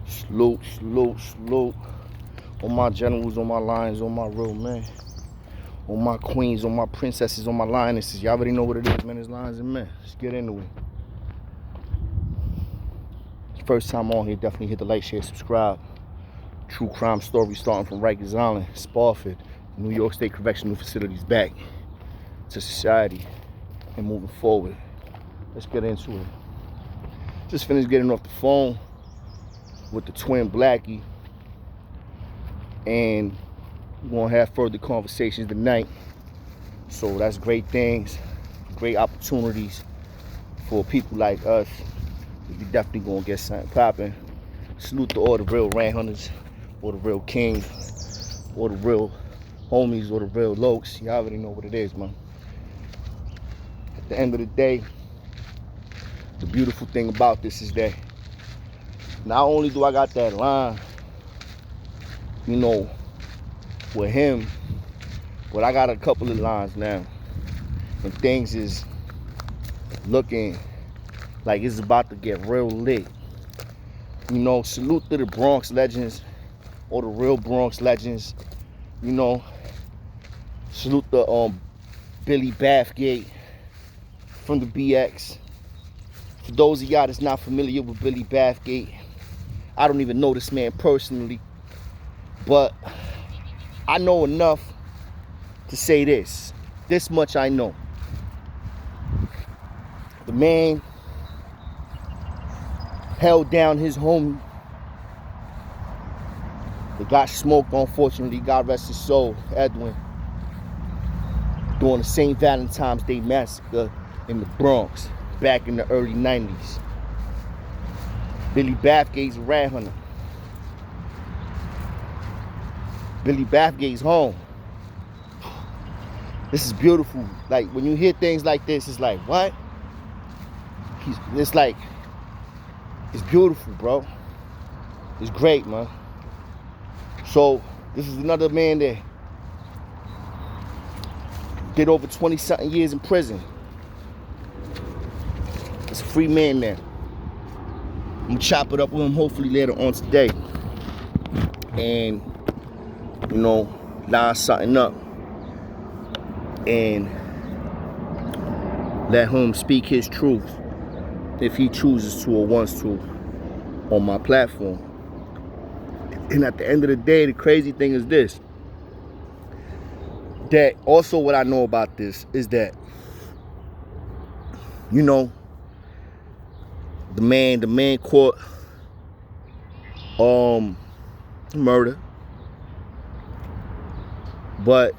Salute, salute, salute. All my generals, all my lions, all my real men. All my queens, all my princesses, all my lionesses. Y'all already know what it is, man. It's lions and men. Let's get into it. First time on here, definitely hit the like, share, subscribe. True crime story starting from Rikers Island, Spofford, New York State Correctional Facilities back to society and moving forward. Let's get into it. Just finished getting off the phone with the twin Blackie, and we're gonna have further conversations tonight. So that's great things, great opportunities for people like us. We definitely gonna get something popping. Salute to all the real rat hunters, all the real kings, all the real homies, all the real lokes. Y'all already know what it is, man. At the end of the day, the beautiful thing about this is that not only do I got that line, with him, but I got a couple of lines now. And things is looking like it's about to get real lit. Salute to the Bronx legends, or the real Bronx legends. Salute to Billy Bathgate from the BX. For those of y'all that's not familiar with Billy Bathgate, I don't even know this man personally, but I know enough to say this. This much I know. The man held down his homie that got smoked, unfortunately, God rest his soul, Edwin, during the St. Valentine's Day massacre in the Bronx back in the early 90s. Billy Bathgate's a rat hunter. Billy Bathgate's home. This is beautiful. Like, when you hear things like this, it's like, what? It's beautiful, bro. It's great, man. So, this is another man that did over 20-something years in prison. It's a free man now. I'm gonna chop it up with him hopefully later on today. And, line something up. And let him speak his truth if he chooses to or wants to on my platform. And at the end of the day, the crazy thing is this. That also what I know about this is that, the man caught murder, but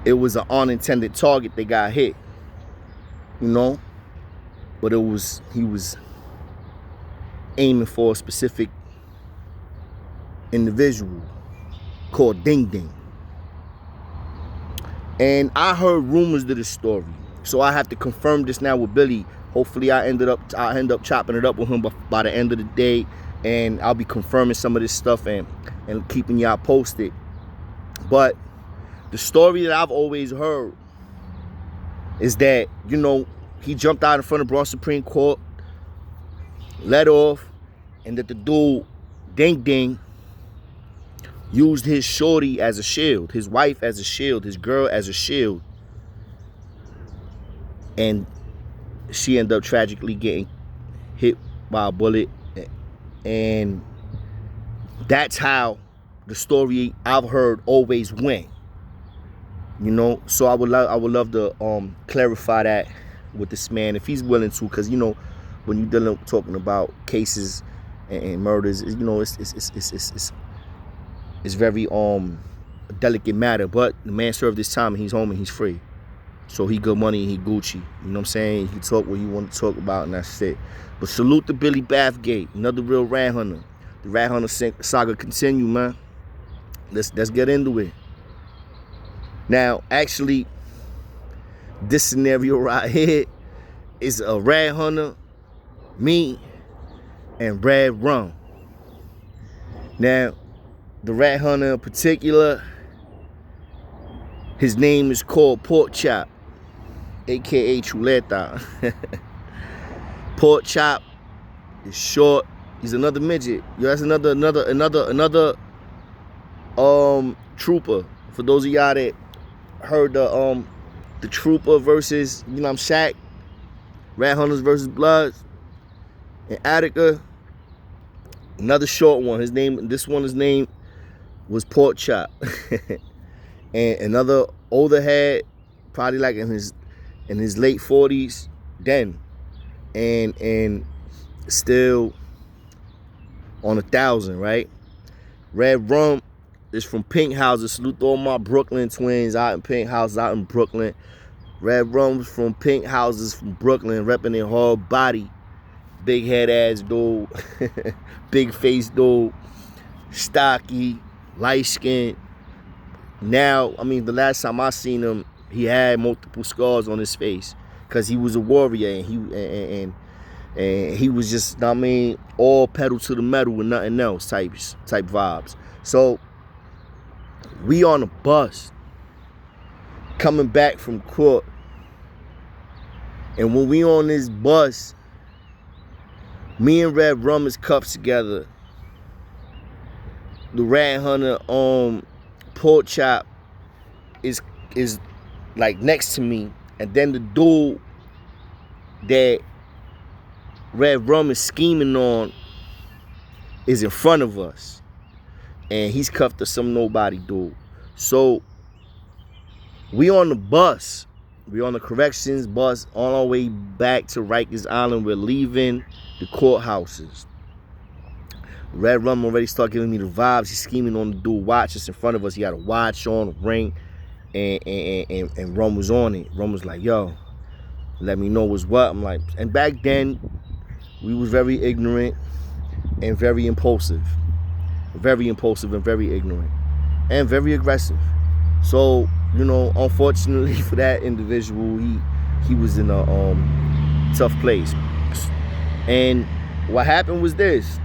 it was an unintended target that got hit, but he was aiming for a specific individual called Ding Ding. And I heard rumors of this story, so I have to confirm this now with Billy. Hopefully I end up chopping it up with him by the end of the day, and I'll be confirming some of this stuff and keeping y'all posted. But the story that I've always heard is that, he jumped out in front of Bronx Supreme Court, let off, and that the dude, Ding Ding, used his shorty as a shield, his wife as a shield, his girl as a shield. And she ended up tragically getting hit by a bullet. And that's how the story I've heard always went. So I would love to clarify that with this man if he's willing to, because when you're talking about cases and murders, it's very delicate matter. But the man served his time and he's home and he's free. So he good money and he Gucci. You know what I'm saying? He talk what he want to talk about and that's it. But salute to Billy Bathgate, another real rat hunter. The rat hunter saga continue, man. Let's get into it. Now, actually, this scenario right here is a rat hunter, me, and redrum. Now, the rat hunter in particular, his name is called Pork Chop, aka Chuleta. Pork Chop is short, He's another midget. Yo, that's another trooper. For those of y'all that heard the trooper versus, you know, I'm Shaq, Rat Hunters versus Bloods, and Attica. Another short one. His name was Pork Chop. And another older head, probably like in his late 40s, then, and still on 1,000, right? Redrum is from Pink Houses. Salute to all my Brooklyn twins out in Pink Houses out in Brooklyn. Redrum's from Pink Houses from Brooklyn, repping their whole body. Big head ass dude, big face dude, stocky, light skin. Now, I mean, the last time I seen him, he had multiple scars on his face because he was a warrior and he was just, I mean, all pedal to the metal and nothing else type vibes. So we on a bus coming back from court, and when we on this bus, me and Redrum is cuffed together. The Rat Hunter Pork Chop is like next to me, and then the dude that Redrum is scheming on is in front of us, and he's cuffed to some nobody dude. So we on the bus. We on the corrections bus on our way back to Rikers Island. We're leaving the courthouses. Redrum already start giving me the vibes. He's scheming on the dude watch just in front of us. He had a watch on, a ring, and Rum was on it. Rum was like, yo, let me know what's what. I'm like, and back then, we was very ignorant and very impulsive. Very impulsive and very ignorant. And very aggressive. So, you know, unfortunately for that individual, he was in a tough place. And what happened was this.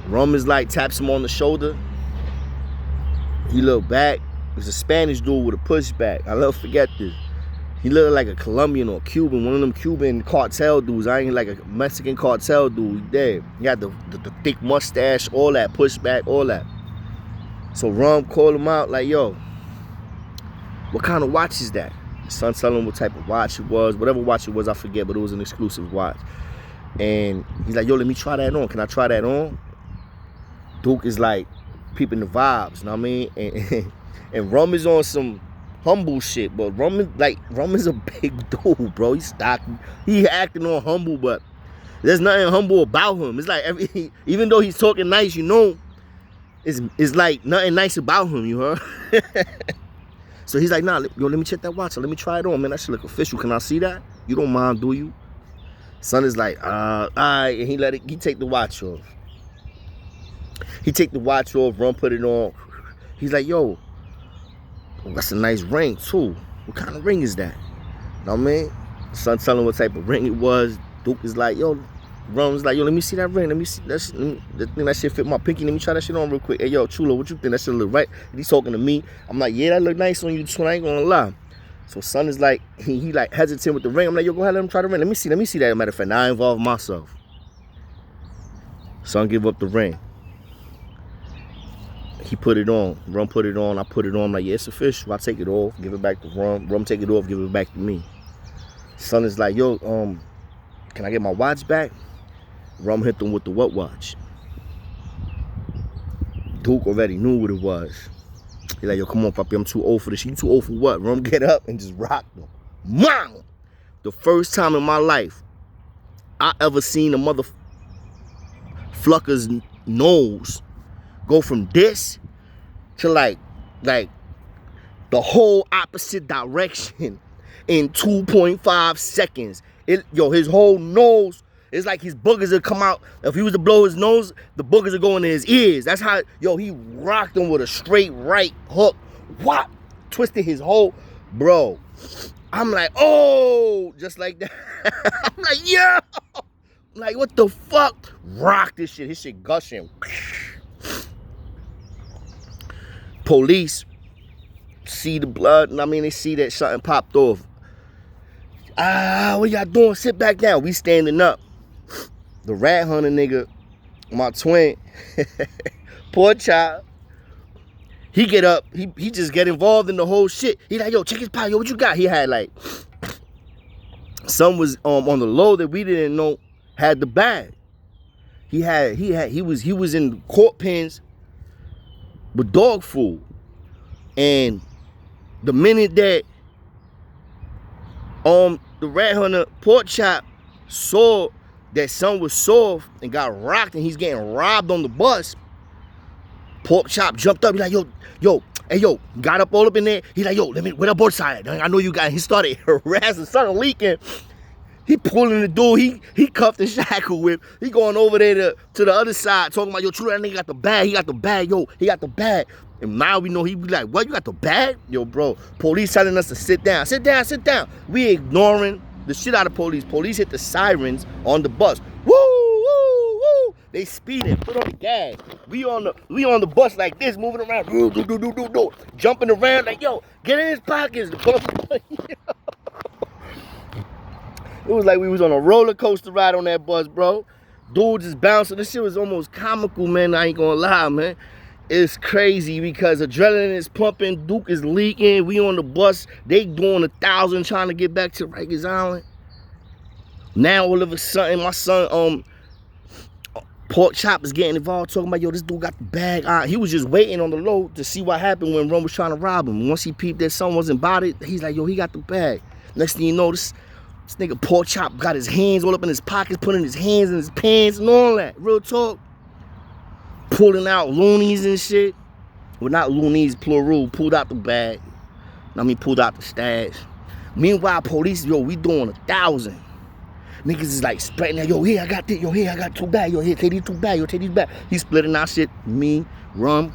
Rum is like, taps him on the shoulder. He looked back. It was a Spanish dude with a pushback. I'll never forget this. He looked like a Colombian or a Cuban, one of them Cuban cartel dudes. I ain't like a Mexican cartel dude. He dead. He had the thick mustache, all that, pushback, all that. So Rum called him out like, yo, what kind of watch is that? His son telling him what type of watch it was. Whatever watch it was, I forget, but it was an exclusive watch. And he's like, yo, let me try that on. Can I try that on? Duke is like peeping the vibes, you know what I mean? And Rum is on some humble shit, but Rum is a big dude, bro. He's stocky. He acting all humble, but there's nothing humble about him. It's like even though he's talking nice, you know, it's like nothing nice about him, you heard? So he's like, nah, yo, let me check that watch. Let me try it on, man. That shit look official. Can I see that? You don't mind, do you? Son is like, all right, and he take the watch off. He take the watch off, Rum put it on. He's like, yo, that's a nice ring too. What kind of ring is that? You know what I mean? Son telling him what type of ring it was. Duke is like, yo, Rum's like, yo, let me see that ring. Let me see that shit. That shit fit my pinky. Let me try that shit on real quick. Hey, yo, Chulo, what you think? That shit look right? And he's talking to me. I'm like, yeah, that look nice on you, twin. I ain't gonna lie. So son is like, he like hesitant with the ring. I'm like, yo, go ahead, let him try the ring. Let me see that. Matter of fact, now I involve myself. Son give up the ring. He put it on. Rum put it on. I put it on. I'm like, yeah, it's official. I take it off, give it back to Rum. Rum take it off, give it back to me. Son is like, yo, can I get my watch back? Rum hit them with the what watch? Duke already knew what it was. He like, yo, come on, papi, I'm too old for this. You too old for what? Rum get up and just rock them. Mom! The first time in my life I ever seen a motherfucker's nose go from this to like the whole opposite direction in 2.5 seconds. His whole nose, it's like his boogers would come out. If he was to blow his nose, the boogers would go into his ears. That's how, he rocked him with a straight right hook. What? Twisted his whole, bro. I'm like, oh, just like that. I'm like, yeah. Like, what the fuck? Rock this shit. His shit gushing. Police see the blood, and I mean, they see that something popped off. What y'all doing? Sit back down. We standing up. The Rat Hunter nigga my twin, poor child, he get up, he just get involved in the whole shit. He like, yo, check his pocket, yo, what you got? He had like, some was on the low that we didn't know had the bag. He was in court pens with dog food. And the minute that the rat hunter pork chop saw that son was soft and got rocked and he's getting robbed on the bus, pork chop jumped up. He like, hey, got up all up in there. He like, yo, where the board side? I know you got it. He started harassing, started leaking. He pulling the dude. He cuffed and shackled with. He going over there to the other side talking about, yo, true, that nigga got the bag. He got the bag, yo. He got the bag. And now we know he be like, what, you got the bag? Yo, bro, police telling us to sit down. Sit down, sit down. We ignoring the shit out of police. Police hit the sirens on the bus. Woo, woo, woo. They speeding, put on the gas. We on the bus like this, moving around, do, jumping around like, yo, get in his pockets. It was like we was on a roller coaster ride on that bus, bro. Dude just bouncing. This shit was almost comical, man. I ain't gonna lie, man. It's crazy because adrenaline is pumping, Duke is leaking. We on the bus. They doing 1,000 trying to get back to Rikers Island. Now all of a sudden, my son, pork chop is getting involved, talking about, yo, this dude got the bag. He was just waiting on the low to see what happened when Rum was trying to rob him. Once he peeped that son wasn't about it, he's like, yo, he got the bag. Next thing you know, this nigga pork chop got his hands all up in his pockets, putting his hands in his pants and all that. Real talk. Pulling out loonies and shit. Well, not loonies, plural. Pulled out the bag. Pulled out the stash. Meanwhile, police, yo, we doing 1,000. Niggas is like spreading that, yo, here, I got this. Yo, here, I got 2 bags. Yo, here, take these 2 bags. Yo, take these bags. He splitting out shit. Me, Rum,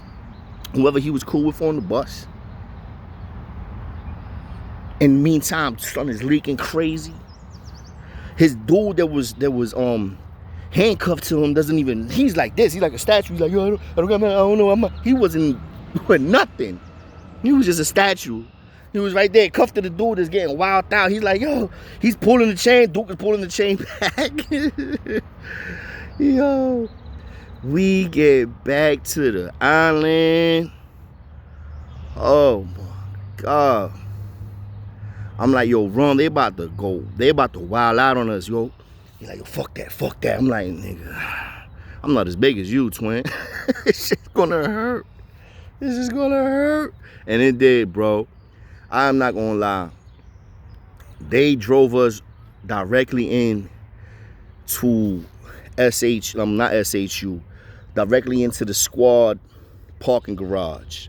whoever he was cool with on the bus. In the meantime, son is leaking crazy. His dude that was handcuffed to him doesn't even, he's like this. He's like a statue. He's like, yo, I don't know. He wasn't doing nothing. He was just a statue. He was right there, cuffed to the dude that's getting wild out. He's like, yo, he's pulling the chain. Duke is pulling the chain back. Yo, we get back to the island. Oh my God. I'm like, yo, Rum, they about to wild out on us, yo. He's like, yo, fuck that. I'm like, nigga, I'm not as big as you, twin. This shit's gonna hurt. This is gonna hurt. And it did, bro. I'm not gonna lie. They drove us directly in to not SHU, directly into the squad parking garage.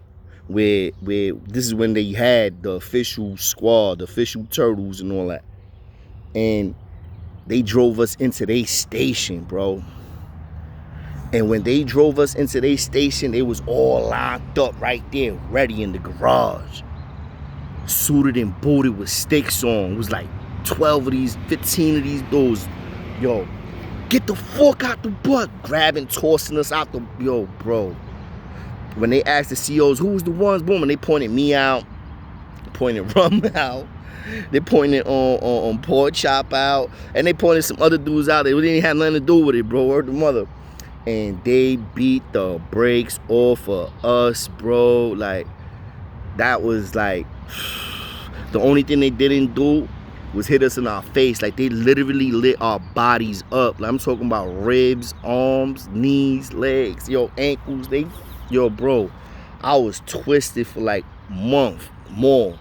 Where this is when they had the official squad, the official turtles and all that. And they drove us into their station, bro. And when they drove us into their station, they was all locked up right there, ready in the garage. Suited and booted with sticks on. It was like 12 of these, 15 of these dudes. Yo, get the fuck out the butt. Grabbing, tossing us out the, yo, bro. When they asked the COs, who was the ones, boom, and they pointed me out, pointed Rum out, they pointed on pork chop out, and they pointed some other dudes out there. They didn't have nothing to do with it, bro, word the mother. And they beat the brakes off of us, bro. Like, that was like, the only thing they didn't do was hit us in our face. Like, they literally lit our bodies up. Like, I'm talking about ribs, arms, knees, legs, yo, ankles, yo, bro, I was twisted for like a month more.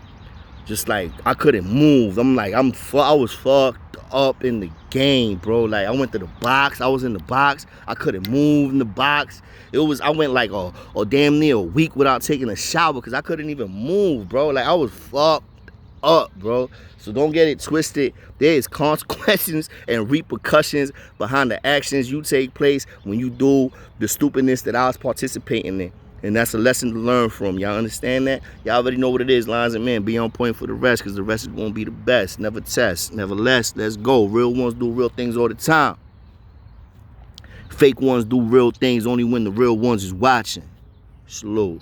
Just like, I couldn't move. I'm like, I was fucked up in the game, bro. Like, I went to the box. I was in the box. I couldn't move in the box. I went like a damn near a week without taking a shower because I couldn't even move, bro. Like, I was fucked up, bro. So don't get it twisted. There is consequences and repercussions behind the actions you take place when you do the stupidness that I was participating in. And that's a lesson to learn from. Y'all understand that? Y'all already know what it is, Lions and Men. Be on point for the rest, because the rest is going to be the best. Never test. Never less. Let's go. Real ones do real things all the time. Fake ones do real things only when the real ones is watching. Salute.